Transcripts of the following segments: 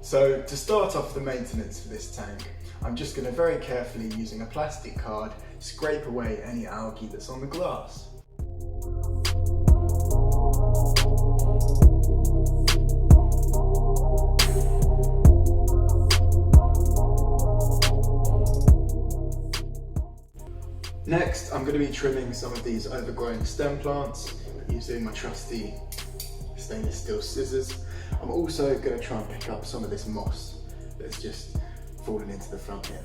So to start off the maintenance for this tank, I'm just going to very carefully, using a plastic card, scrape away any algae that's on the glass. Next, I'm going to be trimming some of these overgrown stem plants using my trusty stainless steel scissors. I'm also going to try and pick up some of this moss that's just fallen into the front here.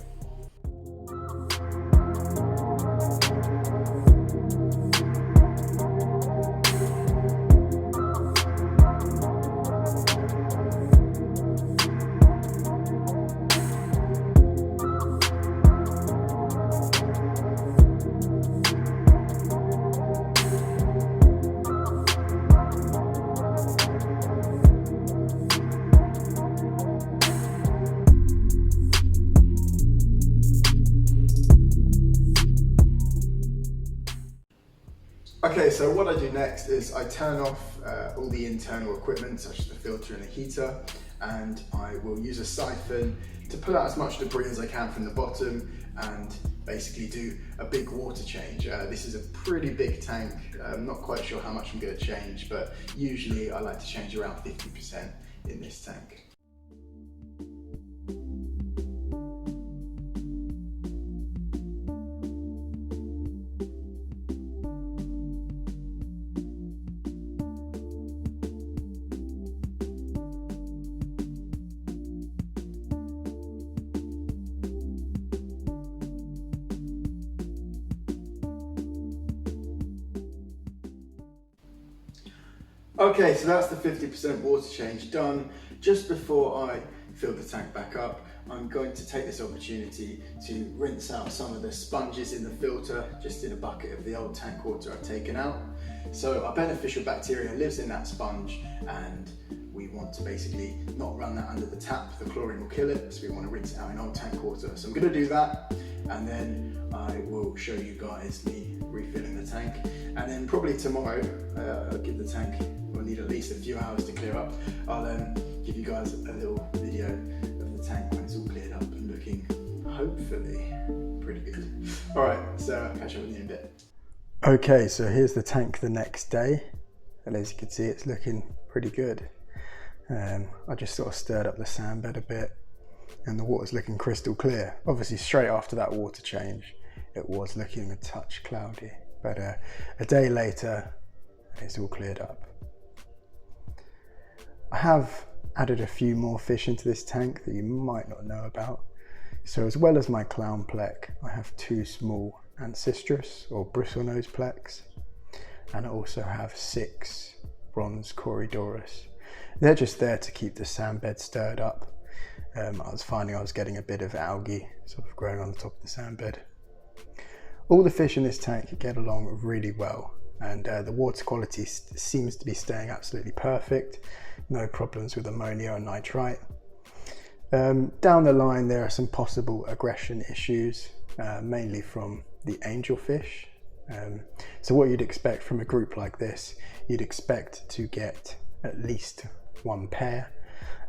Okay, so what I do next is I turn off all the internal equipment such as the filter and the heater, and I will use a siphon to pull out as much debris as I can from the bottom and basically do a big water change. This is a pretty big tank. I'm not quite sure how much I'm going to change, but usually I like to change around 50% in this tank. Okay, so that's the 50% water change done. Just before I fill the tank back up, I'm going to take this opportunity to rinse out some of the sponges in the filter, just in a bucket of the old tank water I've taken out. So our beneficial bacteria lives in that sponge, and we want to basically not run that under the tap. The chlorine will kill it, so we want to rinse it out in old tank water. So I'm going to do that, and then I will show you guys me refilling the tank. And then probably tomorrow, I'll give the tank, we'll need at least a few hours to clear up. I'll give you guys a little video of the tank when it's all cleared up and looking, hopefully, pretty good. All right, so I'll catch up with you in a bit. Okay, so here's the tank the next day, and as you can see, it's looking pretty good. I just sort of stirred up the sand bed a bit, and the water's looking crystal clear. Obviously, straight after that water change, it was looking a touch cloudy, but a day later, it's all cleared up. I have added a few more fish into this tank that you might not know about. So as well as my clown plec, I have two small ancestris or bristlenose plecs, and I also have 6 bronze corydoras. They're just there to keep the sand bed stirred up. I was finding I was getting a bit of algae sort of growing on the top of the sand bed. All the fish in this tank get along really well, and the water quality seems to be staying absolutely perfect. No problems with ammonia or nitrite. Down the line there are some possible aggression issues, mainly from the angelfish. So what you'd expect from a group like this, you'd expect to get at least 1 pair,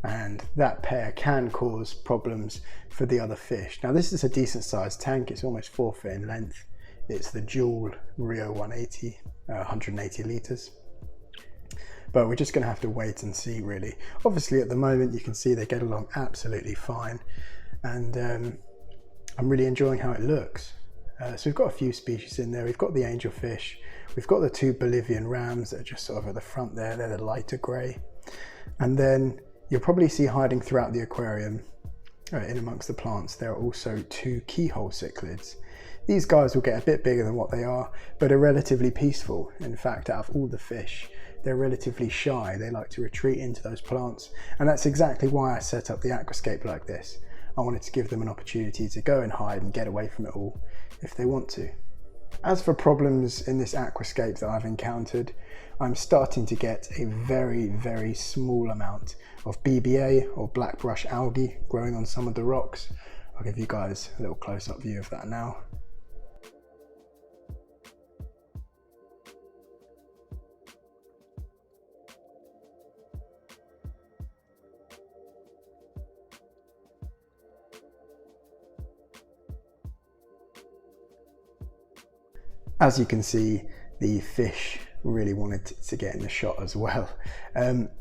and that pair can cause problems for the other fish. Now this is a decent sized tank, it's almost 4 foot in length. It's the Juwel Rio 180 litres. But we're just going to have to wait and see really. Obviously at the moment you can see they get along absolutely fine, and I'm really enjoying how it looks. So we've got a few species in there. We've got the angelfish, we've got the 2 Bolivian rams that are just sort of at the front there, they're the lighter grey. And then you'll probably see hiding throughout the aquarium, in amongst the plants, there are also 2 keyhole cichlids. These guys will get a bit bigger than what they are, but are relatively peaceful. In fact, out of all the fish, they're relatively shy. They like to retreat into those plants, and that's exactly why I set up the aquascape like this. I wanted to give them an opportunity to go and hide and get away from it all if they want to. As for problems in this aquascape that I've encountered, I'm starting to get a very, very small amount of BBA or black brush algae growing on some of the rocks. I'll give you guys a little close-up view of that now. As you can see, the fish really wanted to get in the shot as well.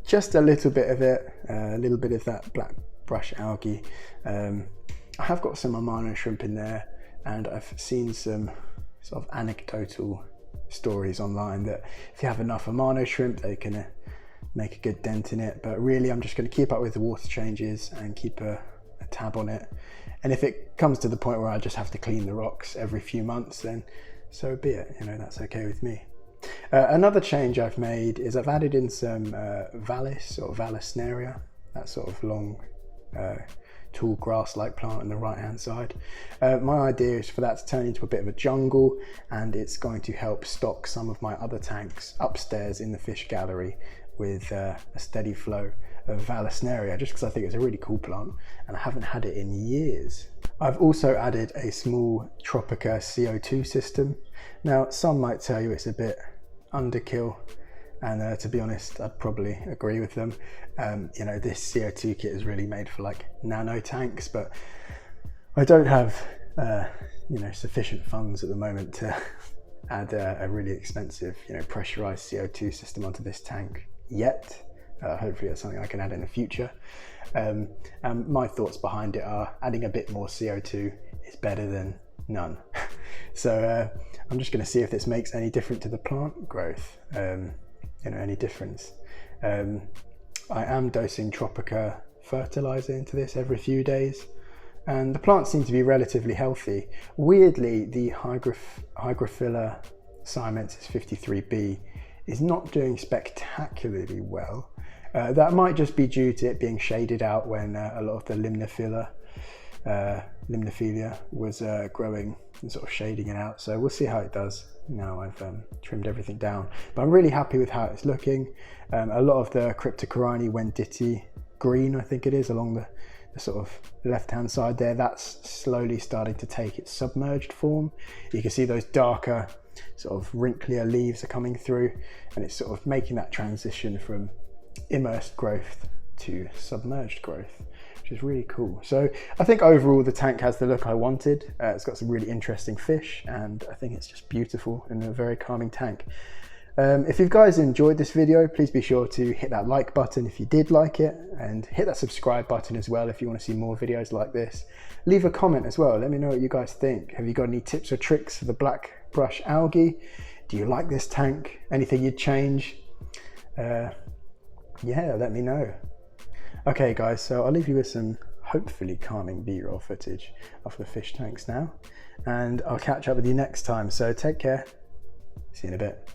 Just a little bit of it, a little bit of that black brush algae. I have got some amano shrimp in there, and I've seen some sort of anecdotal stories online that if you have enough amano shrimp, they can make a good dent in it. But really, I'm just going to keep up with the water changes and keep a tab on it. And if it comes to the point where I just have to clean the rocks every few months, then so be it, you know, that's okay with me. Another change I've made is I've added in some Vallis or Vallisneria, that sort of long tall grass-like plant on the right hand side. My idea is for that to turn into a bit of a jungle, and it's going to help stock some of my other tanks upstairs in the fish gallery with a steady flow of Vallisneria, just because I think it's a really cool plant and I haven't had it in years. I've also added a small Tropica CO2 system. Now some might tell you it's a bit underkill, and to be honest, I'd probably agree with them. You know, this CO2 kit is really made for like nano tanks, but I don't have you know, sufficient funds at the moment to add a really expensive, you know, pressurized CO2 system onto this tank yet. Hopefully that's something I can add in the future. My thoughts behind it are adding a bit more CO2 is better than none. So I'm just going to see if this makes any difference to the plant growth, you know, any difference. I am dosing Tropica fertilizer into this every few days, and the plants seem to be relatively healthy. Weirdly, the Hygrophila siamensis 53B is not doing spectacularly well. That might just be due to it being shaded out when a lot of the limnophilia was growing and sort of shading it out. So we'll see how it does now I've trimmed everything down. But I'm really happy with how it's looking. A lot of the Cryptocorini Wenditi green, I think it is, along the sort of left-hand side there, that's slowly starting to take its submerged form. You can see those darker, sort of wrinklier leaves are coming through, and it's sort of making that transition from immersed growth to submerged growth, which is really cool. So I think overall the tank has the look I wanted. It's got some really interesting fish, and I think it's just beautiful and a very calming tank. If you guys enjoyed this video, please be sure to hit that like button if you did like it, and hit that subscribe button as well if you want to see more videos like this. Leave a comment as well, let me know what you guys think. Have you got any tips or tricks for the black brush algae? Do you like this tank? Anything you'd change? Yeah, let me know. Okay guys, so I'll leave you with some hopefully calming B-roll footage of the fish tanks now, and I'll catch up with you next time. So take care, see you in a bit.